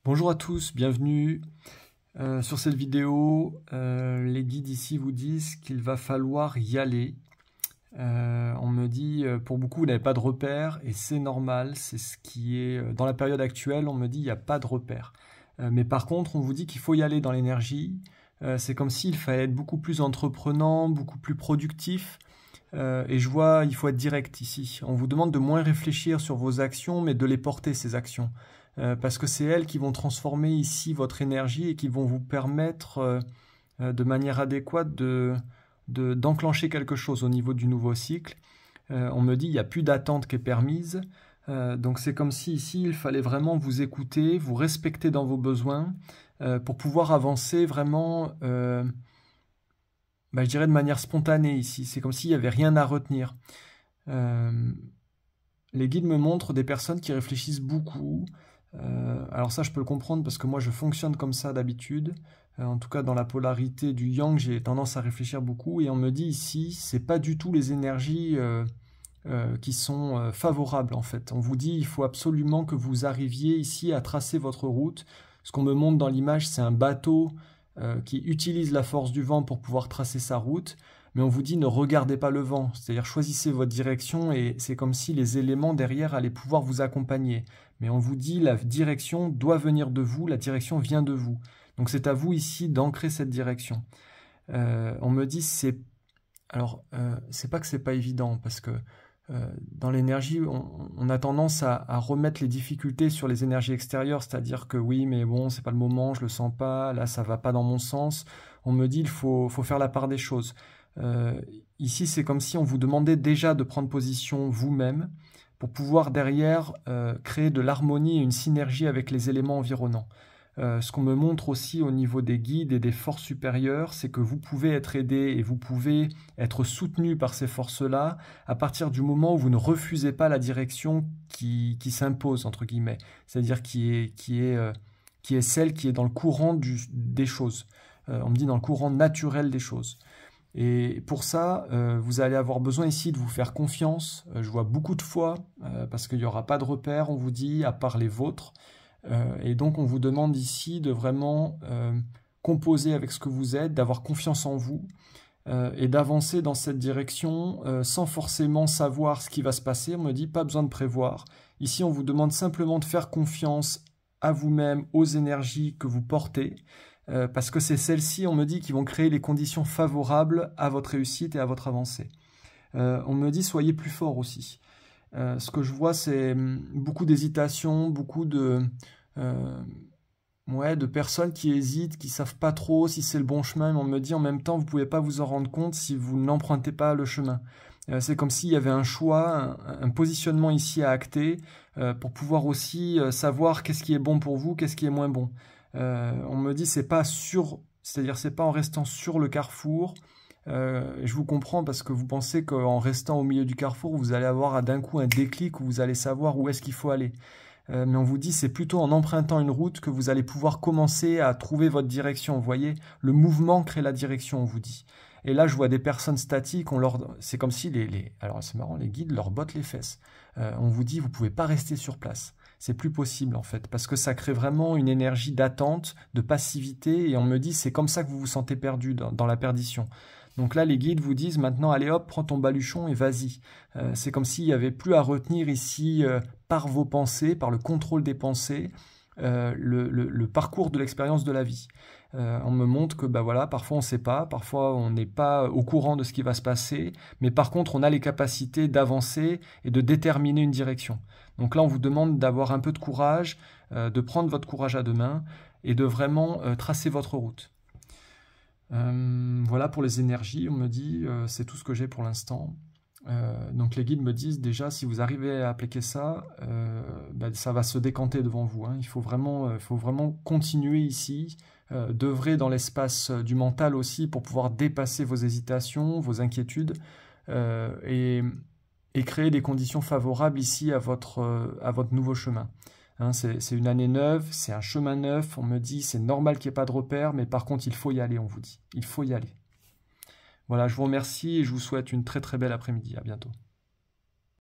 Bonjour à tous, bienvenue. Sur cette vidéo, les guides ici vous disent qu'il va falloir y aller. On me dit, pour beaucoup, vous n'avez pas de repères, et c'est normal, c'est ce qui est... Dans la période actuelle, on me dit, il n'y a pas de repères. Mais par contre, on vous dit qu'il faut y aller dans l'énergie. C'est comme s'il fallait être beaucoup plus entreprenant, beaucoup plus productif. Et je vois, il faut être direct ici. On vous demande de moins réfléchir sur vos actions, mais de les porter, ces actions. Parce que c'est elles qui vont transformer ici votre énergie et qui vont vous permettre de manière adéquate d'enclencher quelque chose au niveau du nouveau cycle. On me dit il n'y a plus d'attente qui est permise. Donc c'est comme si ici il fallait vraiment vous écouter, vous respecter dans vos besoins pour pouvoir avancer vraiment, je dirais de manière spontanée ici. C'est comme s'il n'y avait rien à retenir. Les guides me montrent des personnes qui réfléchissent beaucoup. Alors ça, je peux le comprendre parce que moi, je fonctionne comme ça d'habitude. En tout cas, dans la polarité du yang, j'ai tendance à réfléchir beaucoup. Et on me dit ici, c'est pas du tout les énergies qui sont favorables, en fait. On vous dit, il faut absolument que vous arriviez ici à tracer votre route. Ce qu'on me montre dans l'image, c'est un bateau qui utilise la force du vent pour pouvoir tracer sa route. Mais on vous dit ne regardez pas le vent, c'est-à-dire choisissez votre direction et c'est comme si les éléments derrière allaient pouvoir vous accompagner. Mais on vous dit la direction doit venir de vous, la direction vient de vous. Donc c'est à vous ici d'ancrer cette direction. On me dit c'est... Alors, c'est pas que c'est pas évident, parce que dans l'énergie, on a tendance à remettre les difficultés sur les énergies extérieures, c'est-à-dire que oui, mais bon, c'est pas le moment, je le sens pas, là ça va pas dans mon sens. On me dit il faut faire la part des choses. Ici, c'est comme si on vous demandait déjà de prendre position vous-même pour pouvoir derrière créer de l'harmonie et une synergie avec les éléments environnants. Ce qu'on me montre aussi au niveau des guides et des forces supérieures, c'est que vous pouvez être aidé et vous pouvez être soutenu par ces forces-là à partir du moment où vous ne refusez pas la direction qui s'impose, entre guillemets, c'est-à-dire qui est celle qui est dans le courant des choses. On me dit dans le courant naturel des choses. Et pour ça, vous allez avoir besoin ici de vous faire confiance. Je vois beaucoup de fois, parce qu'il n'y aura pas de repères, on vous dit, à part les vôtres. Et donc, on vous demande ici de vraiment composer avec ce que vous êtes, d'avoir confiance en vous et d'avancer dans cette direction sans forcément savoir ce qui va se passer. On me dit, pas besoin de prévoir. Ici, on vous demande simplement de faire confiance à vous-même, aux énergies que vous portez, parce que c'est celles-ci, on me dit, qui vont créer les conditions favorables à votre réussite et à votre avancée. On me dit, soyez plus fort aussi. Ce que je vois, c'est beaucoup d'hésitation, beaucoup de personnes qui hésitent, qui ne savent pas trop si c'est le bon chemin. Mais on me dit en même temps, vous ne pouvez pas vous en rendre compte si vous n'empruntez pas le chemin. C'est comme s'il y avait un choix, un positionnement ici à acter pour pouvoir aussi savoir qu'est-ce qui est bon pour vous, qu'est-ce qui est moins bon. On me dit c'est pas c'est-à-dire c'est pas en restant sur le carrefour. Je vous comprends parce que vous pensez qu'en restant au milieu du carrefour, vous allez avoir d'un coup un déclic où vous allez savoir où est-ce qu'il faut aller. Mais on vous dit c'est plutôt en empruntant une route que vous allez pouvoir commencer à trouver votre direction. Vous voyez, le mouvement crée la direction, on vous dit. Et là, je vois des personnes statiques, c'est comme si alors c'est marrant, les guides leur bottent les fesses. On vous dit, vous pouvez pas rester sur place. C'est plus possible en fait, parce que ça crée vraiment une énergie d'attente, de passivité, et on me dit, c'est comme ça que vous vous sentez perdu dans la perdition. Donc là, les guides vous disent maintenant, allez hop, prends ton baluchon et vas-y. C'est comme s'il n'y avait plus à retenir ici, par vos pensées, par le contrôle des pensées, le parcours de l'expérience de la vie. On me montre que voilà, parfois on ne sait pas, parfois on n'est pas au courant de ce qui va se passer, mais par contre on a les capacités d'avancer et de déterminer une direction. Donc là on vous demande d'avoir un peu de courage, de prendre votre courage à deux mains et de vraiment tracer votre route. Voilà pour les énergies, on me dit, c'est tout ce que j'ai pour l'instant. Donc les guides me disent déjà, si vous arrivez à appliquer ça, ça va se décanter devant vous. Hein. Il faut vraiment continuer ici, d'œuvrer dans l'espace du mental aussi pour pouvoir dépasser vos hésitations, vos inquiétudes et créer des conditions favorables ici à votre nouveau chemin. Hein, c'est une année neuve, c'est un chemin neuf, on me dit c'est normal qu'il n'y ait pas de repères, mais par contre il faut y aller, on vous dit. Il faut y aller. Voilà, je vous remercie et je vous souhaite une très très belle après-midi. À bientôt.